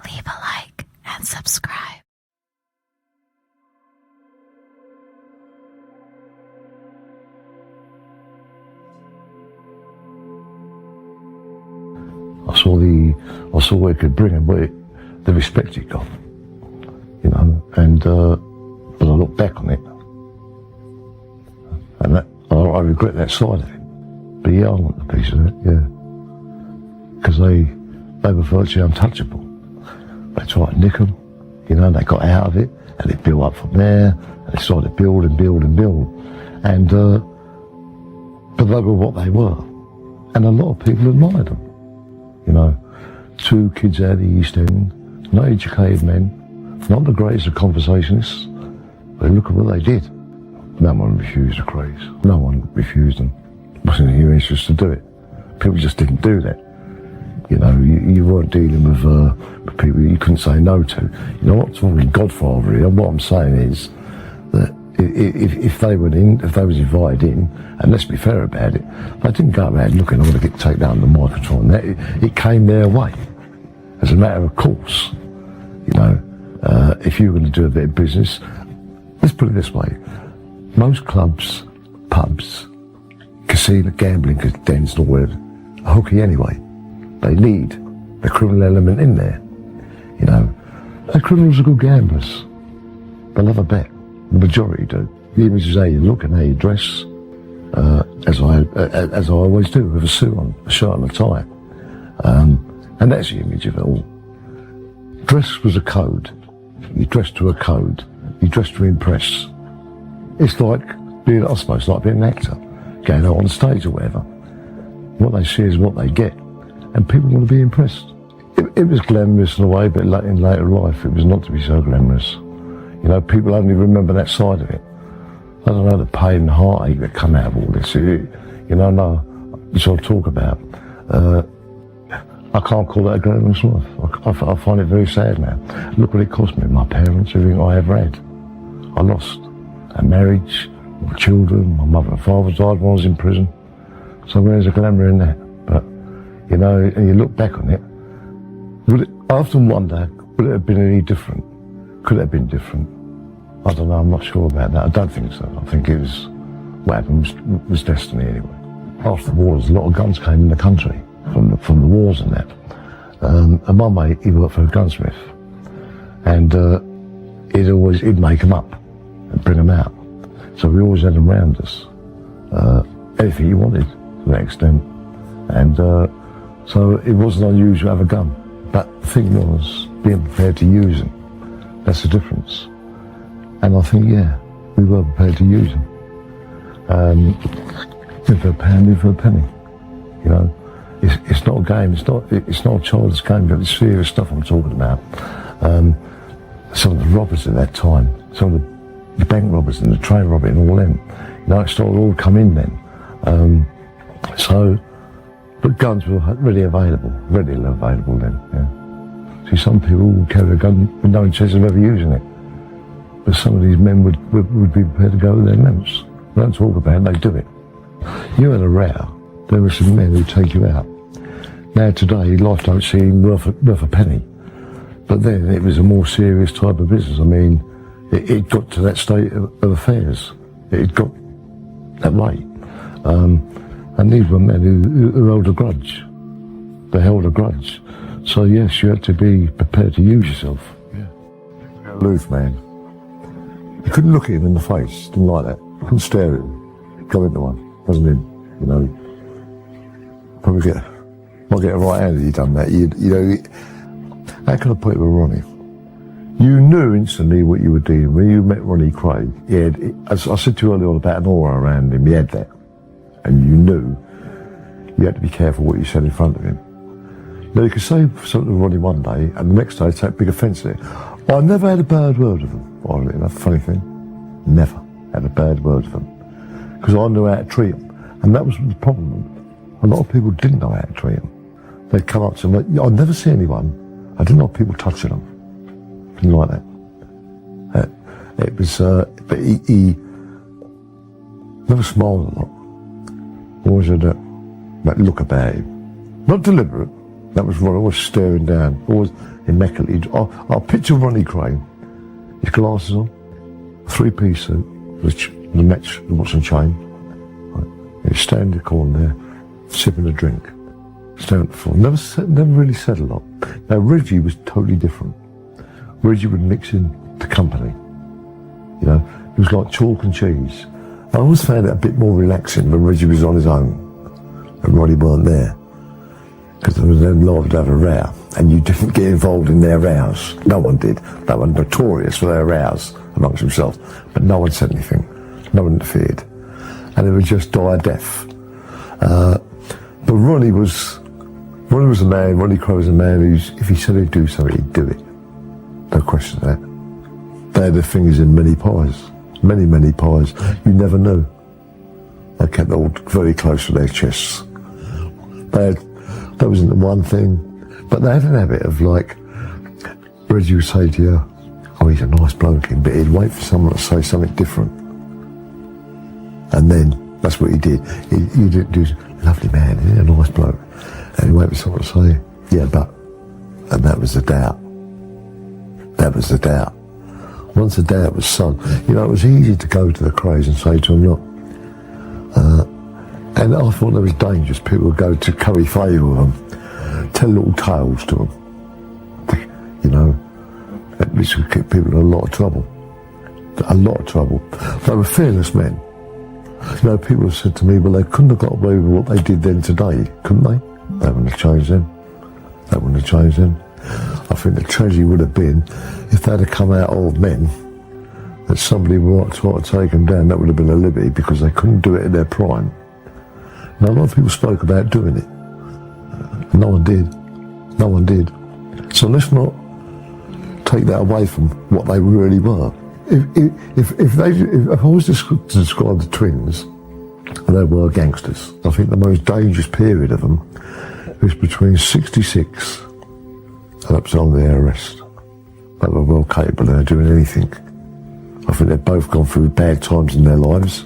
leave a like and subscribe. I saw where it could bring him, but the respect it got, you know, and but I look back on it, and that, I regret that side of it. But yeah, I want a piece of it, yeah, because they were virtually untouchable. They tried to nick them, you know, and they got out of it, and it built up from there, and they started to build and build and build, and but they were what they were, and a lot of people admired them. You know, 2 kids out of the East End, not educated men, not the greatest of conversationalists, but look at what they did. No one refused the Krays. No one refused them. It wasn't in your interest to do it. People just didn't do that. You know, you weren't dealing with people you couldn't say no to. You know, I'm not talking Godfather here. What I'm saying is that if they were in, if they was invited in, and let's be fair about it, they didn't go around looking, I'm going to get taken down the microphone. It came their way, as a matter of course. You know, if you were going to do a bit of business, let's put it this way: most clubs, pubs, casino, gambling dens, and all that, are hooky anyway. They need the criminal element in there. You know, the criminals are good gamblers. They love a bet. The majority do. The image is how you look and how you dress, as I always do, with a suit on, a shirt and a tie. And that's the image of it all. Dress was a code. You dressed to a code. You dressed to impress. It's like being, I suppose, like being an actor, going out on stage or whatever. What they see is what they get, and people want to be impressed. It was glamorous in a way, but in later life, it was not to be so glamorous. You know, people only remember that side of it. I don't know, the pain and heartache that come out of all this. You know, no, which I'll talk about. I can't call that a glamorous life. I find it very sad now. Look what it cost me, my parents, everything I ever had. I lost a marriage, my children, my mother and father died when I was in prison. So where's the glamour in that? But, you know, and you look back on it, I often wonder, would it have been any different? Could it have been different? I don't know, I'm not sure about that. I don't think so. I think it was, what happened was destiny anyway. After the wars, a lot of guns came in the country from the wars and that. And my mate, he worked for a gunsmith. And he'd make them up and bring them out. So we always had them round us. Anything you wanted, to that extent. And so it wasn't unusual to have a gun. But the thing was, being prepared to use them. That's the difference. And I think, yeah, we were prepared to use them. In for a pound, in for a penny. You know, it's not a game. It's not a child's game. But it's serious stuff I'm talking about. Some of the robbers at that time, some of the bank robbers and the train robbers and all them. You know, it started all come in then. But guns were readily available then. Yeah. See, some people would carry a gun with no intention of ever using it. But some of these men would be prepared to go with their limits. They don't talk about it, they do it. You had a row, there were some men who'd take you out. Now today, life don't seem worth a penny. But then it was a more serious type of business. I mean, it got to that state of affairs. It got that way. And these were men who held a grudge. They held a grudge. So yes, you had to be prepared to use yourself. Yeah. Aloof man. You couldn't look at him in the face, didn't like that. You couldn't stare at him. Go into one, wasn't him, you know. Probably might get a right hand if you'd done that. You know, how can I put it with Ronnie? You knew instantly what you were doing. When you met Ronnie Kray, as I said to you earlier on about an aura around him, he had that. And you knew you had to be careful what you said in front of him. Now, you could say something to Ronnie one day, and the next day take big offence at it. I never had a bad word with him. Oddly enough, funny thing, never had a bad word with him. Because I knew how to treat him. And that was the problem. A lot of people didn't know how to treat him. They'd come up to him, I'd never see anyone. I didn't like people touching him. Didn't like that. It was, but he never smiled a lot. Always had that look about him. Not deliberate, That was Ronnie, always staring down, always immaculately. I'll picture Ronnie Kray, his glasses on, three-piece suit, the match, the watch and chain. Right. He's standing in the corner there, sipping a drink, staring at the floor. Never really said a lot. Now, Reggie was totally different. Reggie would mix in the company. You know, he was like chalk and cheese. I always found it a bit more relaxing when Reggie was on his own and Ronnie weren't there. Because there was then liable to have a row, and you didn't get involved in their rows. No one did. They were notorious for their rows amongst themselves, but no one said anything. No one interfered, and it would just die a death. But Ronnie was a man. Ronnie Kray was a man who's, if he said he'd do something, he'd do it. No question of that. They had their fingers in many pies, many pies. You never knew. They kept it all very close to their chests. That wasn't the one thing, but they had an habit of, like, Reggie would say to you, oh, he's a nice bloke, but he'd wait for someone to say something different. And then, that's what he did. He did do, lovely man, isn't he? A nice bloke. And he'd wait for someone to say, yeah, but, and that was the doubt. That was the doubt. Once the doubt was sunk, you know, it was easy to go to the Krays and say to them, look, and I thought that was dangerous. People would go to curry favour with them, tell little tales to them. You know, this would get people in a lot of trouble. A lot of trouble. They were fearless men. You know, people have said to me, well, they couldn't have got away with what they did then today, couldn't they? They wouldn't have changed then. They wouldn't have changed then. I think the tragedy would have been if they'd have come out old men, that somebody would have taken them down. That would have been a liberty, because they couldn't do it in their prime. Now, a lot of people spoke about doing it. No one did. No one did. So let's not take that away from what they really were. If I was to describe the twins, they were gangsters. I think the most dangerous period of them was between 66 and up to their arrest. They were well capable of doing anything. I think they've both gone through bad times in their lives.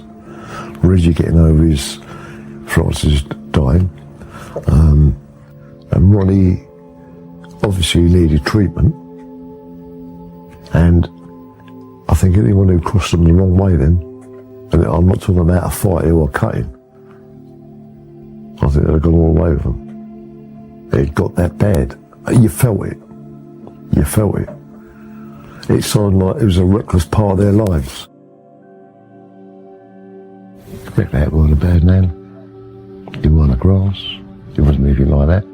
Reggie getting over his Francis dying, and Ronnie obviously needed treatment, and I think anyone who crossed them the wrong way then, and I'm not talking about a fight or a cutting, I think they'd have gone all the way with them. It got that bad. You felt it. You felt it. It sounded like it was a reckless part of their lives. Rick that was a bad man. He wasn't a grass. He wasn't anything like that.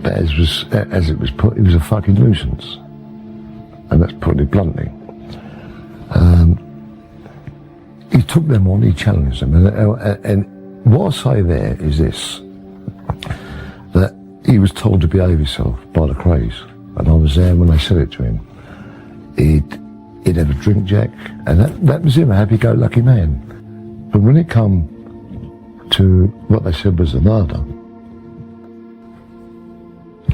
But as it was put, he was a fucking nuisance. And that's putting it bluntly. He took them on, he challenged them. And what I say there is this, that he was told to behave himself by the Krays. And I was there when they said it to him. He'd have a drink, Jack, and that was him, a happy-go-lucky man. But when it come to what they said was the murder,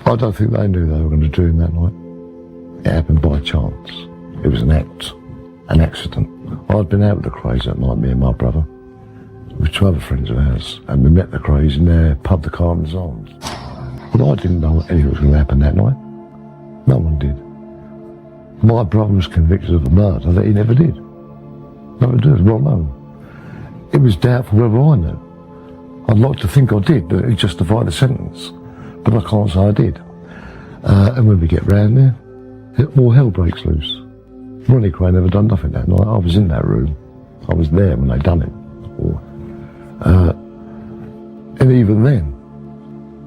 I don't think they knew they were going to do him that night. It happened by chance. It was an accident. I'd been out with the Krays that night, me and my brother, with two other friends of ours, and we met the Krays in their pub, the Carpenter's Arms. But I didn't know anything was going to happen that night. No one did. My brother was convicted of a murder that he never did. Never did, well known. It was doubtful whether I knew. I'd like to think I did, but it justified the sentence. But I can't say I did. And when we get round there, all hell breaks loose. Ronnie Kray never done nothing that night. I was in that room. I was there when they done it. And even then,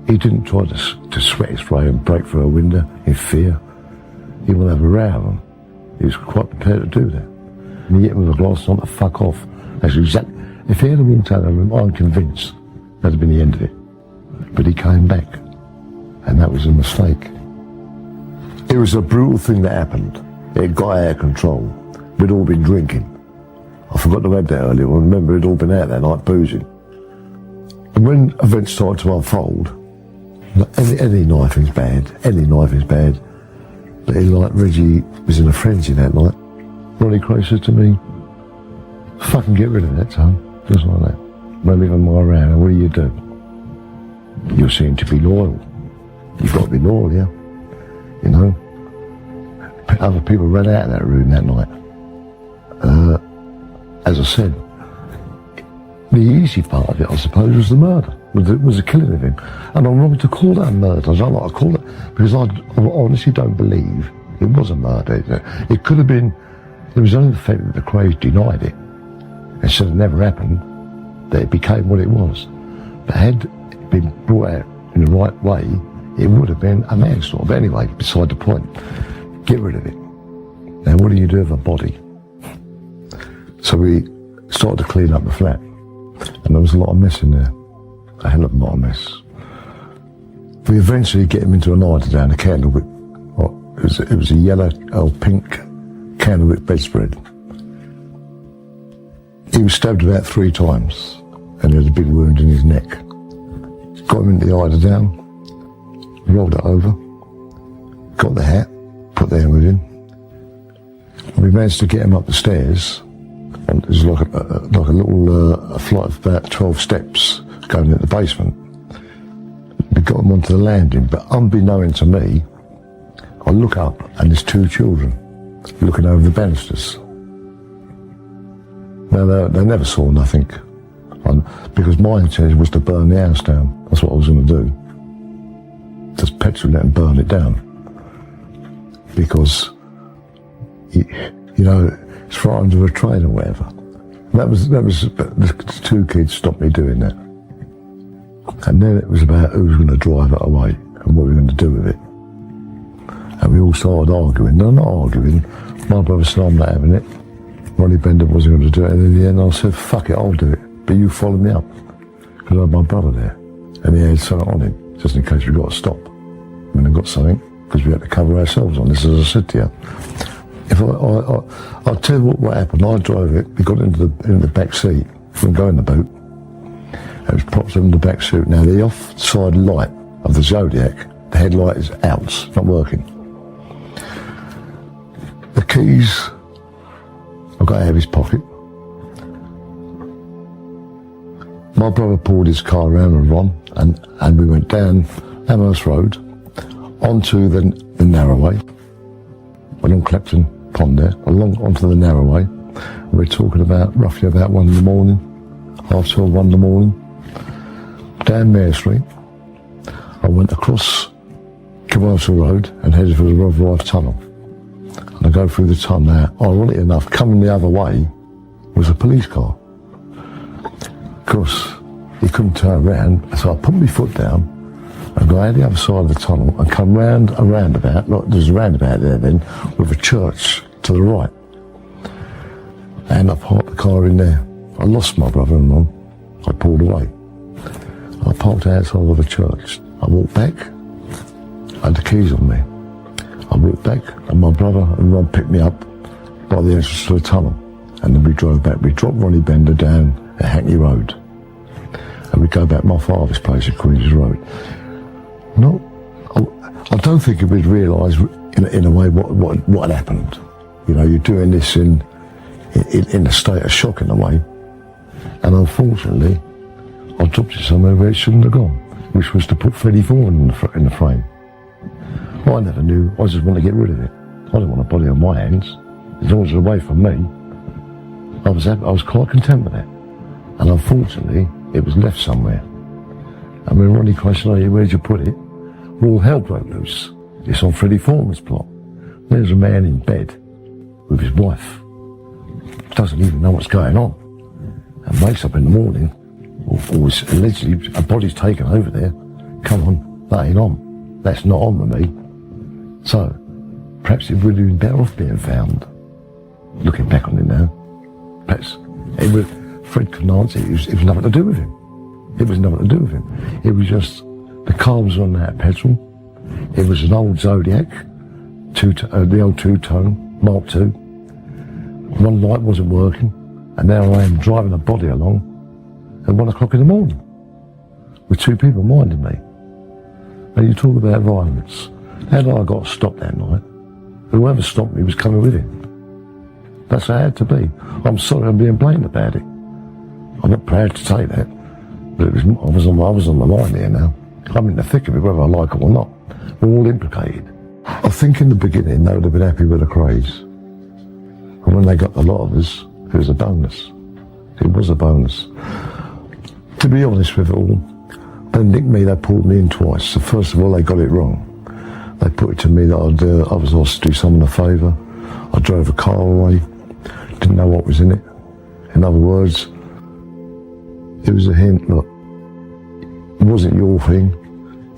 he didn't try to sweat his way and break through a window in fear. He would have a row. He was quite prepared to do that. And he hit him with a glass on to fuck off. That's exactly. If he had walked out of the room, I'm convinced that'd have been the end of it. But he came back, and that was a mistake. It was a brutal thing that happened. It got out of control. We'd all been drinking. I forgot to add that earlier. I remember we'd all been out that night boozing. And when events started to unfold, any knife is bad. Any knife is bad. But like Reggie was in a frenzy that night. Ronnie Kray said to me, fucking get rid of that, son. Just like that. Don't leave him around. And what do you do? you're seen to be loyal. You've got to be loyal, yeah. You know, other people ran out of that room that night. As I said, the easy part of it, I suppose, was the murder, was the killing of him. And I'm wrong to call that a murder. I don't like to call it, because I honestly don't believe it was a murder. It could have been, it was only the fact that the Krays denied it and said it never happened, that it became what it was. But had it been brought out in the right way, it would have been a manslaughter. But anyway, beside the point, get rid of it. Now, what do you do with a body? So we started to clean up the flat, and there was a lot of mess in there, a hell of a lot of mess. We eventually get him into an eiderdown, a candlewick. It was a yellow or pink candlewick bedspread. He was stabbed about 3 times, and he had a big wound in his neck. Got him into the eiderdown, rolled it over, got the hat, put the helmet in. We managed to get him up the stairs. And there's like a little flight of about 12 steps going into the basement. We got him onto the landing, but unbeknown to me, I look up and there's 2 children looking over the banisters. Now, they never saw nothing, because my intention was to burn the house down. That's what I was going to do. Just petrol it and burn it down. Because, you know, it's frightened of a train or whatever. That was the 2 kids stopped me doing that. And then it was about who was going to drive it away and what we were going to do with it. And we all started arguing. No, not arguing. My brother said, I'm not having it. Ronnie Bender wasn't going to do it. And in the end, I said, fuck it, I'll do it. But you follow me up. Because I had my brother there. And he had something on him, just in case we got to stop. And I got something, because we had to cover ourselves on this, as I said to you. If I'll tell you what happened. I drove it. We got into the back seat. Couldn't go in the boot. It was propped up in the back seat. Now the offside light of the Zodiac, the headlight is out, it's not working. The keys I got out of his pocket. My brother pulled his car around and Ron, and we went down Amherst Road onto the narrowway, along Clapton Pond there, onto the narrowway. We're talking about roughly about 1 in the morning, 12:30, 1 in the morning, down Mare Street. I went across Commercial Road and headed for the Rod Drive Tunnel. And I go through the tunnel now. Ironically enough, coming the other way was a police car. Of course, he couldn't turn around, so I put my foot down and go out the other side of the tunnel and come round a roundabout. Like, there's a roundabout there then, with a church to the right. And I parked the car in there. I lost my brother and Ron. I pulled away. I parked outside of the church. I walked back. I had the keys on me. I walked back, and my brother and Ron picked me up by the entrance to the tunnel. And then we drove back. We dropped Ronnie Bender down at Hackney Road. And we go back to my father's place at Queen's Road. No, I don't think we'd realise in a way what had happened. You know, you're doing this in a state of shock in a way. And unfortunately, I dropped it somewhere where it shouldn't have gone, which was to put Freddie Vaughan in the frame. I never knew. I just wanted to get rid of it. I didn't want a body on my hands. As long as it was away from me, I was quite content with that. And unfortunately, it was left somewhere. And when Ronnie questioned, "Oh, where'd you put it?" Well, all hell broke loose. It's on Freddie Vaughan's plot. There's a man in bed with his wife. Doesn't even know what's going on. And wakes up in the morning, or allegedly a body's taken over there. Come on, that ain't on. That's not on with me. So, perhaps it would have been better off being found. Looking back on it now. Perhaps Fred couldn't answer it. It was nothing to do with him. It was nothing to do with him. It was just, the car was on that petrol. It was an old Zodiac, the old two-tone, Mark II. One light wasn't working, and now I am driving a body along at 1 o'clock in the morning with 2 people minding me. And you talk about violence. Had I got stopped that night, whoever stopped me was coming with him. That's how it had to be. I'm sorry I'm being blamed about it. I'm not proud to say that, but I was on the line here now. I'm in the thick of it, whether I like it or not. We're all implicated. I think in the beginning they would have been happy with the Krays. And when they got the lot of us, it was a bonus. It was a bonus. To be honest with it all, they nicked me, they pulled me in twice. So first of all, they got it wrong. They put it to me that I was asked to do someone a favour. I drove a car away, didn't know what was in it. In other words, it was a hint, look, it wasn't your thing.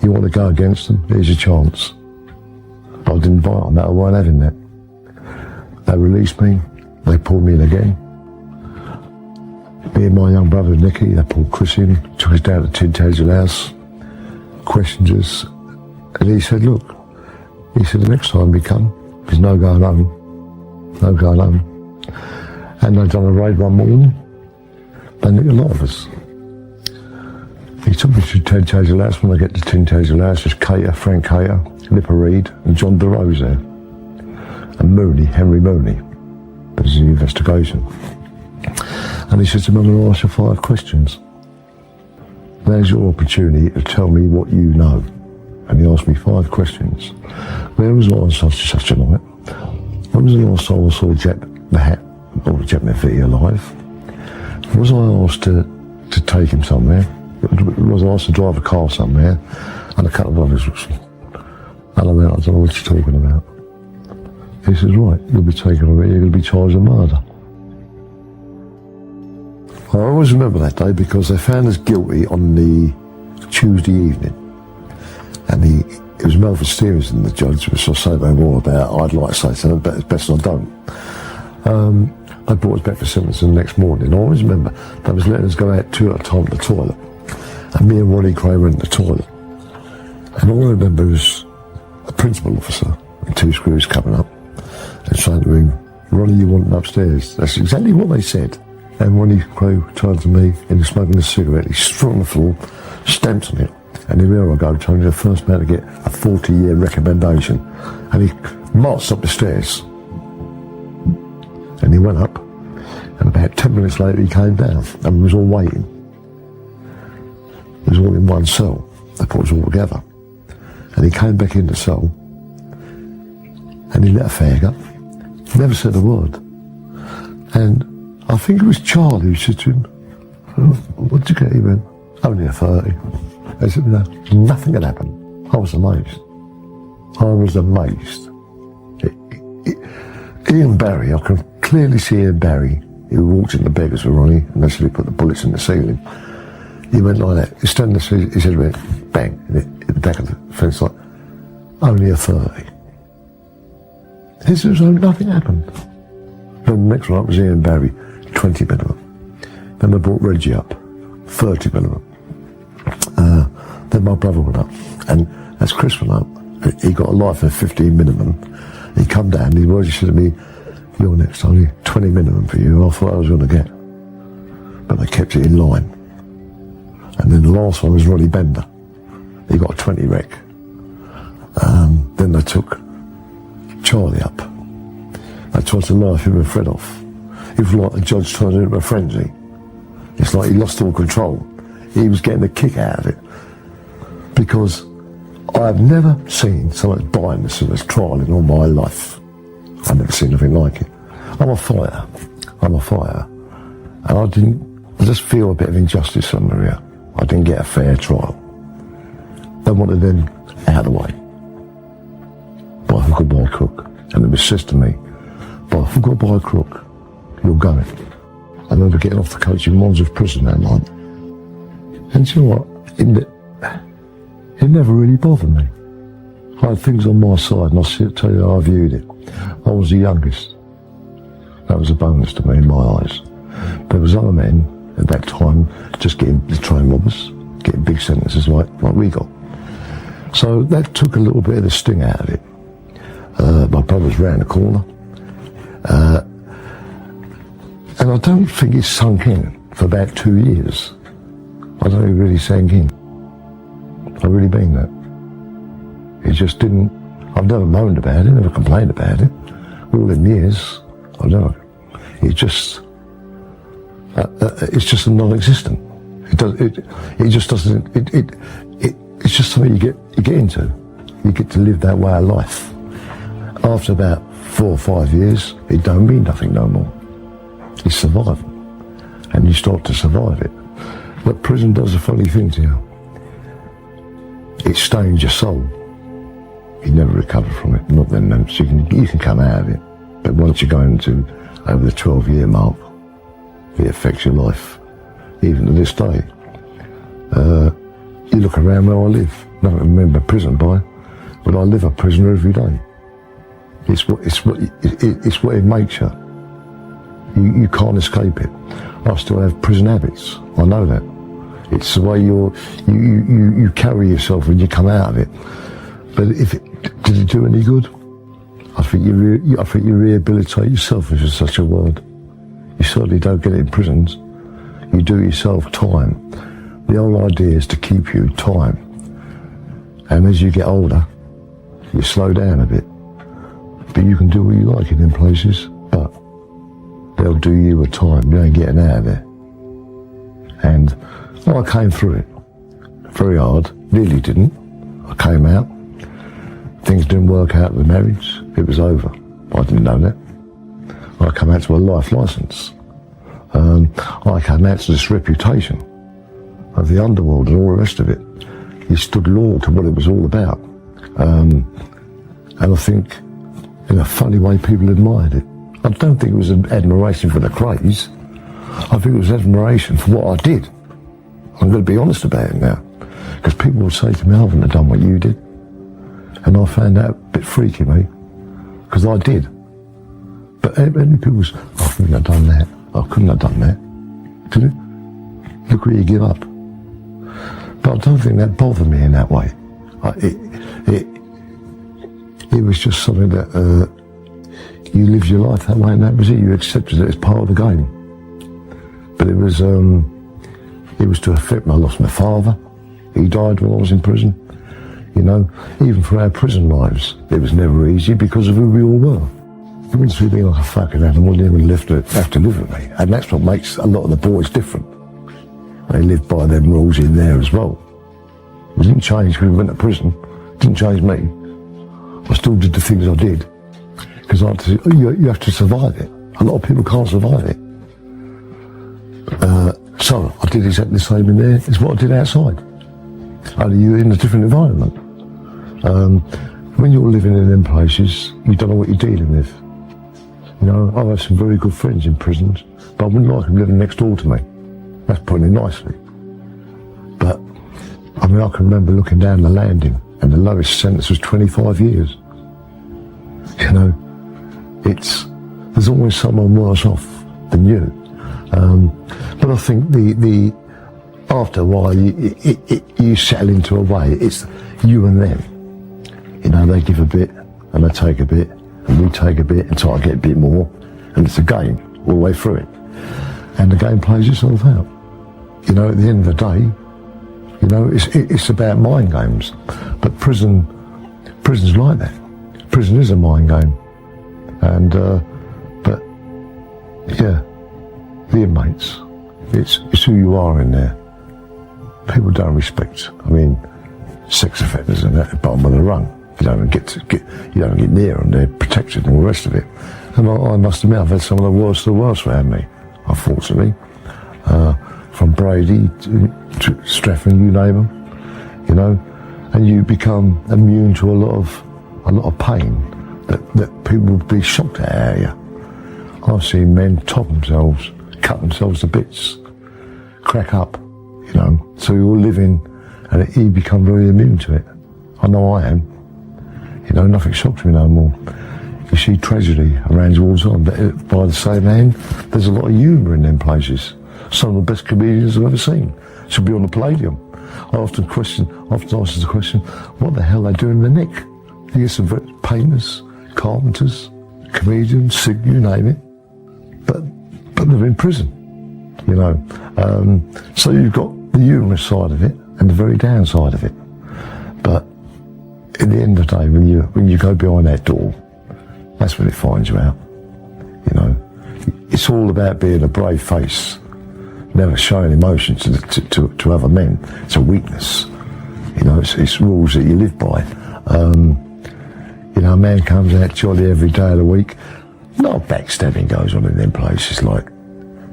You want to go against them, here's your chance. I didn't invite them, I weren't having that. They released me, they pulled me in again. Me and my young brother Nicky, they pulled Chris in, took us down to Tintagel House, questioned us, and he said, look, he said, the next time we come, there's no going home, no going home. And they'd done a raid one morning, they nicked a lot of us. He took me to Tintagel House. When I get to Tintagel House, there's Cater, Frank Cater, Lipper Reed, and John DeRose there. And Mooney, Henry Mooney. There's an investigation. And he said to me, I'm going to ask you 5 questions. There's your opportunity to tell me what you know. And he asked me 5 questions. Where was I on such a night? When was the last time I saw Jack McVitie alive? Was I asked to take him somewhere? Was I asked to drive a car somewhere? And a couple of others. And I went, I don't know what you're talking about. He says, right, you'll be taken away, you're going to be charged with murder. I always remember that day because they found us guilty on the Tuesday evening. And it was Melvin Stevenson, the judge, which I'll say no more about. I'd like to say something, but it's best I don't. They brought us back for sentencing the next morning. I always remember they was letting us go out 2 at a time to the toilet. And me and Ronnie Kray went to the toilet. And all I remember was a principal officer and 2 screws coming up and saying to him, Ronnie, you want him upstairs. That's exactly what they said. And Ronnie Kray turned to me and he was smoking a cigarette. He struck on the floor, stamped on it. And here I go, Tony, the first man to get a 40-year recommendation. And he marched up the stairs. And he went up. And about 10 minutes later, he came down. And we was all waiting. It was all in one cell. They put us all together. And he came back in the cell. And he let a fag up. Never said a word. And I think it was Charlie who said to him, what did you get? He went, only a 30. I said, no, nothing had happened. I was amazed. I was amazed. Ian Barry, I can clearly see Ian Barry. He walked in the beggars with Ronnie, and they said he put the bullets in the ceiling. He went like that. He stood there, he said, went, bang, in the back of the fence, like, only a 30. He said, so nothing happened. Then the next one up was Ian Barry, 20 minimum. Then they brought Reggie up, 30 minimum. Then my brother went up, and as Chris went up, he got a life of 15 minimum. He come down, he said to me, you're next, only 20 minimum for you. I thought I was going to get. But they kept it in line. And then the last one was Ronnie Bender. He got a 20 rec. Then they took Charlie up. They tried to laugh him and Fred off. It was like the judge turned into a frenzy. It's like he lost all control. He was getting a kick out of it. Because I've never seen so much biasness in this trial in all my life. I've never seen anything like it. I'm a fighter. And I just feel a bit of injustice somewhere here. I didn't get a fair trial. They wanted them out of the way. By hook or by crook. And it was said to me, by hook or by crook, you're going. I remember getting off the coach in Wandsworth Prison that night. And you know what? It never really bothered me. I had things on my side, and I'll tell you how I viewed it. I was the youngest. That was a bonus to me in my eyes. There was other men at that time just getting the train robbers, getting big sentences like we got. So that took a little bit of the sting out of it. My brother's round the corner. And I don't think it sunk in for about 2 years. I don't think it really sank in. I really mean that. It just didn't. I've never moaned about it, never complained about it. All them years, I know. It just, it's just a non-existent. It just doesn't. it's just something you get into. You get to live that way of life. After about 4 or 5 years, it don't mean nothing no more. It's survival. And you start to survive it. But prison does a funny thing to you. It stains your soul. You never recover from it. Not then, so you can come out of it. But once you go into over the 12-year mark, it affects your life. Even to this day. You look around where I live. I don't remember prison by, but I live a prisoner every day. It's what it makes you. You can't escape it. I still have prison habits. I know that. It's the way you carry yourself when you come out of it. But did it do any good? I think you rehabilitate yourself, if it's such a word. You certainly don't get it in prisons. You do yourself time. The whole idea is to keep you time. And as you get older, you slow down a bit. But you can do what you like in them places, but they'll do you with time. You ain't getting out of there. And I came through it. Very hard. Nearly didn't. I came out. Things didn't work out with marriage. It was over. I didn't know that. I came out to a life licence. I came out to this reputation of the underworld and all the rest of it. He stood law to what it was all about. And I think, in a funny way, people admired it. I don't think it was an admiration for the Krays. I think it was admiration for what I did. I'm going to be honest about it now. Because people would say to me, I wouldn't have done what you did. And I found that a bit freaky, mate. Because I did. But many people say, I couldn't have done that. I couldn't have done that. Could it? Look where you give up. But I don't think that bothered me in that way. It was just something that you lived your life that way, and that was it. You accepted it as part of the game. But it was to affect me. I lost my father. He died when I was in prison. You know, even for our prison lives, it was never easy because of who we all were. It wouldn't see me like a fucking animal, they would have to live with me. And that's what makes a lot of the boys different. They lived by them rules in there as well. It didn't change when we went to prison. It didn't change me. I still did the things I did. Because you have to survive it. A lot of people can't survive it. So I did exactly the same in there as what I did outside. Only you're in a different environment. When you're living in them places, you don't know what you're dealing with. You know, I have some very good friends in prisons, but I wouldn't like them living next door to me. That's putting it nicely. But, I mean, I can remember looking down the landing, and the lowest sentence was 25 years. You know, there's always someone worse off than you. But I think after a while, you settle into a way. It's you and them. You know, they give a bit, and they take a bit, and we take a bit until I get a bit more, and it's a game all the way through it. And the game plays itself out. You know, at the end of the day, you know, it's about mind games. But prison's like that. Prison is a mind game. And, but, yeah, the inmates, it's who you are in there. People don't respect. I mean, sex offenders are at the bottom of the rung. You don't get near them. They're protected and all the rest of it. And I must admit, I've had some of the worst around me, unfortunately. From Brady to Strafford, you name them. You know, and you become immune to a lot of pain that people would be shocked at you. I've seen men top themselves, cut themselves to bits, crack up. You know, so you're living, and you become very immune to it. I know I am. You know, nothing shocks me no more. You see tragedy around you all the time, but by the same hand, there's a lot of humour in them places. Some of the best comedians I've ever seen should be on the Palladium. I often ask the question, what the hell are they doing in the Nick? You get some painters, carpenters, comedians, you name it, but they're in prison. You know, so you've got the humorous side of it and the very downside of it. But at the end of the day, when you go behind that door, that's when it finds you out. You know, it's all about being a brave face, never showing emotion to other men. It's a weakness. You know, it's rules that you live by. You know, a man comes out jolly every day of the week. No backstabbing goes on in them places. Like,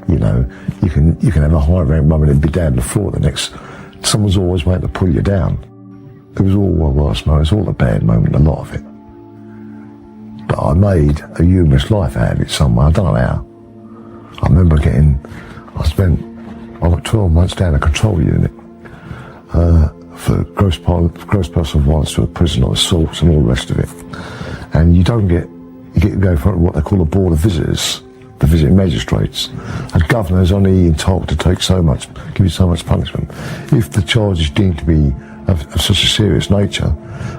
you know, you can have a high rank woman and be down on the floor the next. Someone's always waiting to pull you down. It was all a worst moment. It's all a bad moment, a lot of it. But I made a humorous life out of it somewhere. I don't know how. I remember I got 12 months down a control unit for gross personal violence to a prisoner, assaults and all the rest of it. And you get to go for what they call a board of visitors, the visiting magistrates. A governor's only entitled to take give you so much punishment. If the charge is deemed to be of such a serious nature,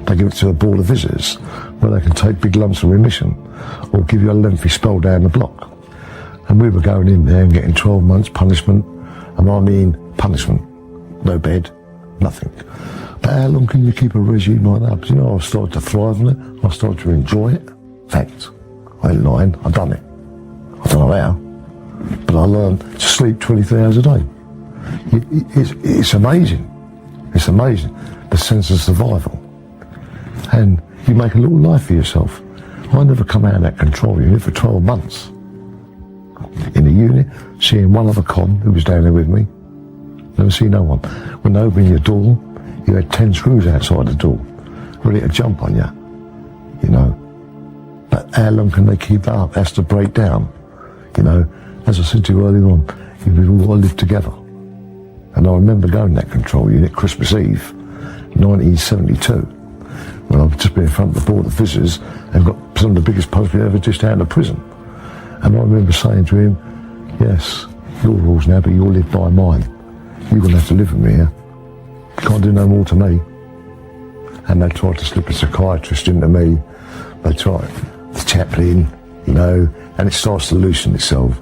they give it to a board of visitors where they can take big lumps of remission or give you a lengthy spell down the block. And we were going in there and getting 12 months punishment, and I mean punishment. No bed, nothing. But how long can you keep a regime like that? But, you know, I started to thrive on it. I started to enjoy it. Fact, I ain't lying, I've done it. I don't know how, but I learned to sleep 23 hours a day. It's amazing. It's amazing, the sense of survival. And you make a little life for yourself. I never come out of that control unit for 12 months. In the unit, seeing one other con who was down there with me. Never see no one. When they opened your door, you had 10 screws outside the door, ready to jump on you, you know. But how long can they keep that up? It has to break down. You know, as I said to you earlier on, we've all got to live together. And I remember going to that control unit Christmas Eve, 1972, when I've just been in front of the board of visitors and got some of the biggest punishment ever just out of prison. And I remember saying to him, yes, your rules now, but you'll live by mine. You're going to have to live with me here. You can't do no more to me. And they tried to slip a psychiatrist into me. They tried the chaplain, you know, and it starts to loosen itself.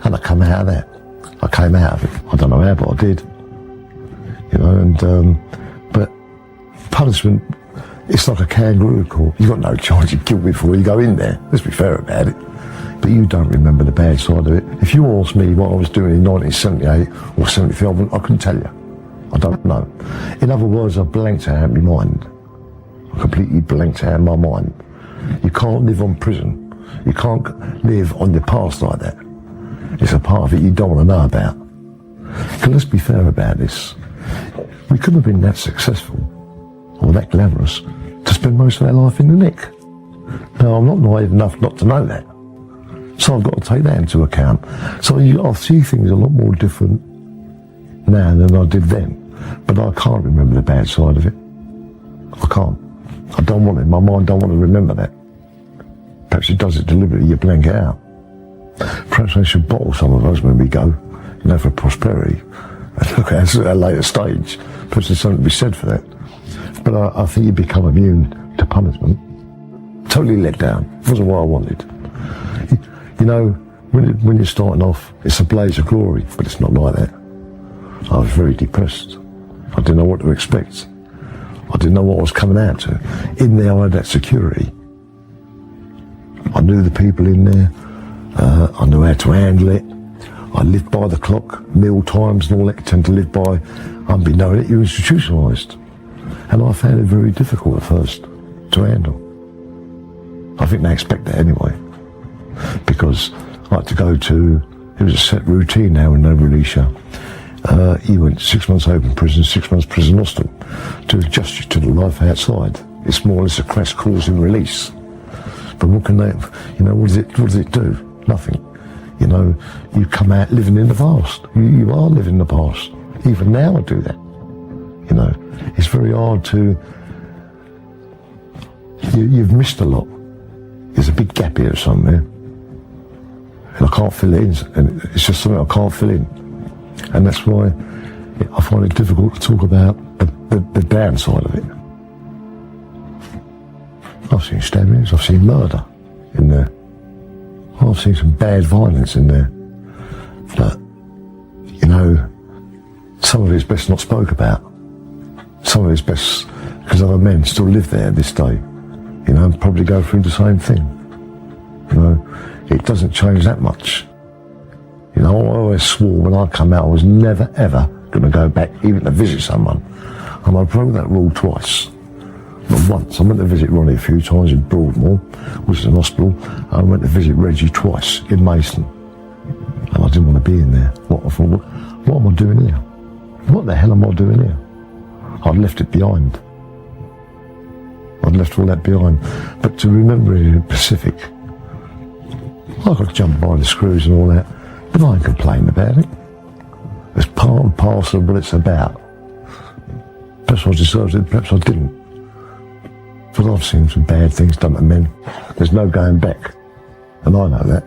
And I come out of that. I came out of it. I don't know how, but I did. You know, and, but punishment, it's like a kangaroo court. You've got no chance of guilt before you go in there. Let's be fair about it. But you don't remember the bad side of it. If you asked me what I was doing in 1978 or 73, I couldn't tell you. I don't know. In other words, I blanked out my mind. I completely blanked out my mind. You can't live on prison. You can't live on your past like that. It's a part of it you don't want to know about. But let's be fair about this. We couldn't have been that successful or that glamorous to spend most of our life in the nick. Now, I'm not naive enough not to know that. So I've got to take that into account. So I see things a lot more different now than I did then. But I can't remember the bad side of it. I can't. I don't want it. My mind don't want to remember that. Perhaps it does it deliberately, you blank it out. Perhaps they should bottle some of us when we go, you know, for prosperity. Look at us at a later stage. Perhaps there's something to be said for that. But I think you become immune to punishment. Totally let down. It wasn't what I wanted. You know, when you're starting off, it's a blaze of glory, but it's not like that. I was very depressed. I didn't know what to expect. I didn't know what I was coming out to. In there, I had that security. I knew the people in there. I knew how to handle it. I lived by the clock, meal times and all that you tend to live by, unbeknown that you're institutionalised. And I found it very difficult at first to handle. I think they expect that anyway. Because I had to go to, it was a set routine now when they release you. You went 6 months open prison, 6 months prison hostel to adjust you to the life outside. It's more or less a crash course in release. But what can they, you know, what does it do? Nothing. You know, you come out living in the past. You are living in the past. Even now I do that. You know, it's very hard to, you've missed a lot. There's a big gap here somewhere. And I can't fill it in. And it's just something I can't fill in. And that's why I find it difficult to talk about the downside of it. I've seen stabbings, I've seen murder in there. I've seen some bad violence in there. But, you know, some of it's best not spoke about. Some of it's best because other men still live there this day, you know, and probably go through the same thing. You know, it doesn't change that much. You know, I always swore when I come out I was never ever going to go back even to visit someone. And I broke that rule twice. Not once. I went to visit Ronnie a few times in Broadmoor, which is an hospital. I went to visit Reggie twice in Mason. And I didn't want to be in there. I thought, what am I doing here? What the hell am I doing here? I'd left it behind. I'd left all that behind. But to remember it in Pacific, I got to jump by the screws and all that, but I ain't complaining about it. It's part and parcel of what it's about. Perhaps I deserved it, perhaps I didn't. But I've seen some bad things done to men. There's no going back. And I know that.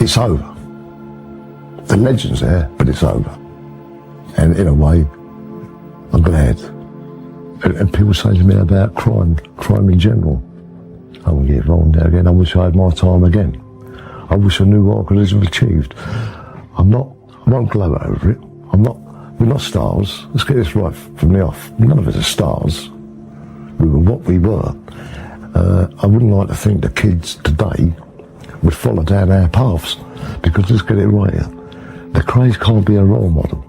It's over. The legend's there, but it's over. And in a way, I'm glad. And people say to me about crime in general. I won't get it wrong there again. I wish I had my time again. I wish I knew what I could have achieved. I won't gloat over it. We're not stars. Let's get this right from the off. None of us are stars. We were what we were. I wouldn't like to think the kids today would follow down our paths, because let's get it right here. The Krays can't be a role model.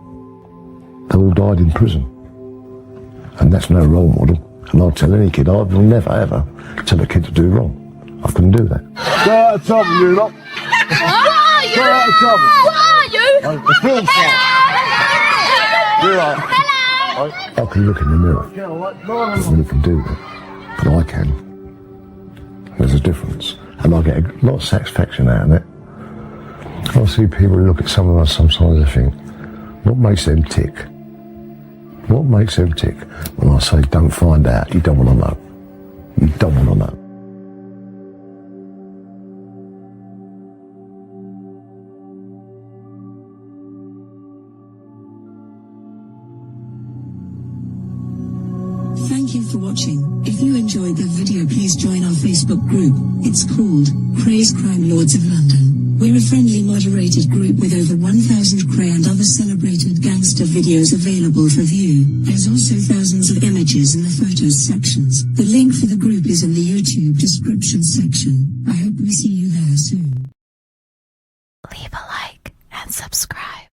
They all died in prison. And that's no role model. And I'll tell any kid, I will never ever tell a kid to do wrong. I couldn't do that. Go out of trouble, you lot. Go out of trouble. What are you? The film star. You're right. I can look in the mirror. You can do that. But I can. There's a difference. And I get a lot of satisfaction out of it. I see people who look at some of us sometimes and think, what makes them tick? What makes them tick? When I say don't find out, you don't want to know. You don't want to know. Thank you for watching. If you enjoyed the video, please join our Facebook group. It's called Krays Crime Lords of London. We're a friendly moderated group with over 1,000 Kray and other celebrated gangster videos available for view. There's also thousands of images in the photos sections. The link for the group is in the YouTube description section. I hope we see you there soon. Leave a like and subscribe.